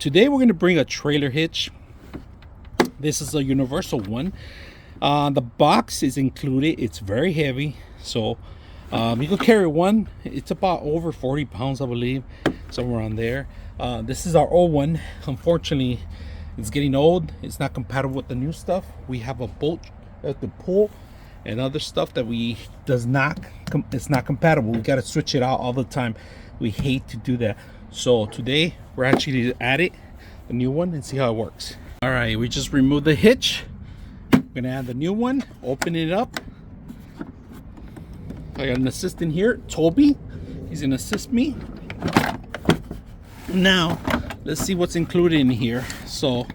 Today we're going to bring a trailer hitch. This is a universal one. The box is included. It's very heavy, so you can carry one. It's about over 40 pounds, I believe, somewhere on there. This is our old one. Unfortunately, it's getting old. It's not compatible with the new stuff. We have a boat at the pool and other stuff that it's not compatible. We got to switch it out all the time. We hate to do that. So today we're actually at it, the new one, and see how it works. All right, we just removed the hitch. We're gonna add the new one, open it up. I got an assistant here, Toby. He's gonna assist me. Now let's see what's included in here. So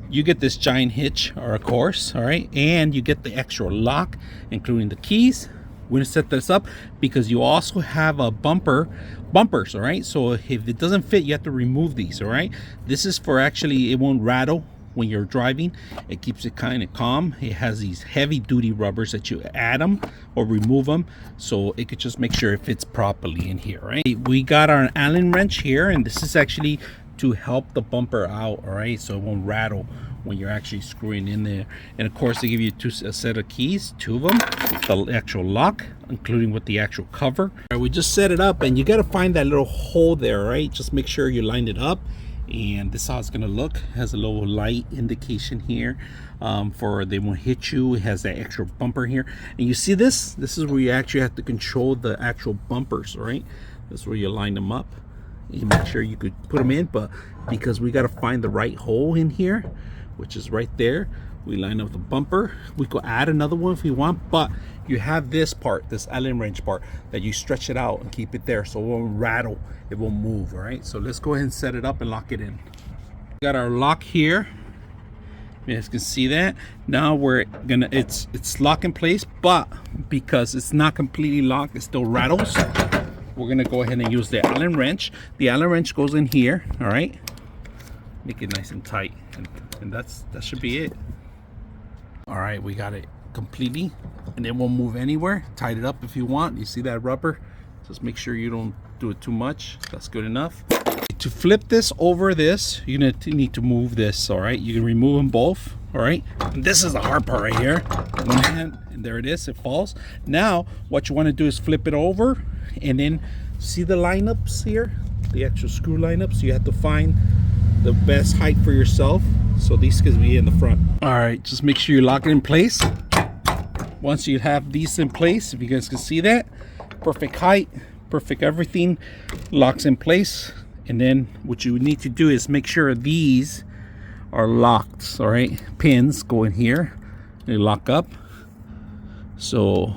you get this giant hitch, or of course, all right, and you get the extra lock, including the keys. We're gonna set this up because you also have a bumpers, all right? So if it doesn't fit, you have to remove these, all right? This is for actually, it won't rattle when you're driving. It keeps it kind of calm. It has these heavy duty rubbers that you add them or remove them, so it could just make sure it fits properly in here, right? We got our Allen wrench here, and this is actually to help the bumper out, all right? So it won't rattle when you're actually screwing in there. And of course, they give you a set of keys, two of them, the actual lock, including with the actual cover. All right, we just set it up, and you got to find that little hole there, right? Just make sure you line it up, and this is how it's gonna look. It has a little light indication here for they won't hit you. It has that extra bumper here, and you see this is where you actually have to control the actual bumpers, right? This is where you line them up. You make sure you could put them in, but because we got to find the right hole in here, which is right there, we line up the bumper. We could add another one if we want, but you have this part, this Allen wrench part, that you stretch it out and keep it there so it won't rattle, it won't move. All right, so let's go ahead and set it up and lock it in. We got our lock here. You guys can see that. Now we're gonna, it's locked in place, but because it's not completely locked, it still rattles. We're gonna go ahead and use the Allen wrench. The Allen wrench goes in here, all right? Make it nice and tight, and that should be it. All right, we got it completely, and it won't move anywhere. Tight it up if you want. You see that rubber? Just make sure you don't do it too much. That's good enough. To flip this over this, you're gonna need to move this, all right? You can remove them both, all right? And this is the hard part right here. One hand, and there it is, it falls. Now, what you wanna do is flip it over, and then see the lineups here, the actual screw lineups. You have to find the best height for yourself, so these could be in the front. All right, just make sure you lock it in place. Once you have these in place, if you guys can see that, perfect height, perfect everything, locks in place. And then what you need to do is make sure these are locked, all right? Pins go in here, they lock up, so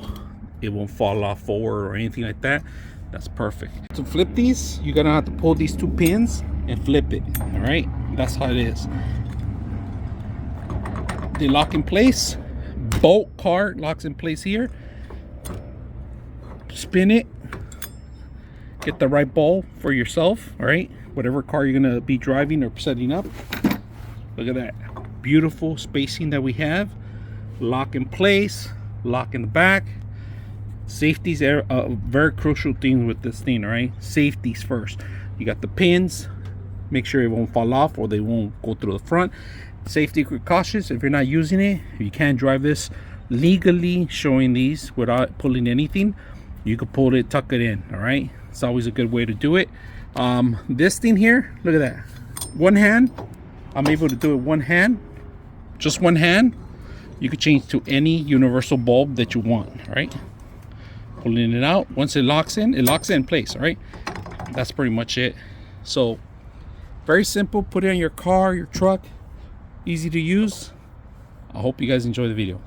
it won't fall off forward or anything like that. That's perfect. To flip these, you're gonna have to pull these two pins and flip it, all right? That's how it is. They lock in place. Bolt car locks in place here. Spin it. Get the right ball for yourself, all right? Whatever car you're gonna be driving or setting up. Look at that beautiful spacing that we have. Lock in place, lock in the back. Safety's a very crucial thing with this thing, all right? Safety's first. You got the pins, make sure it won't fall off or they won't go through the front. Safety precautions, if you're not using it, you can't drive this legally showing these without pulling anything. You could pull it, tuck it in, all right? It's always a good way to do it. This thing here, look at that. One hand, I'm able to do it one hand, just one hand. You could change to any universal bulb that you want, all right? Pulling it out, once it locks in place, all right? That's pretty much it. So very simple, put it on your car, your truck, easy to use. I hope you guys enjoy the video.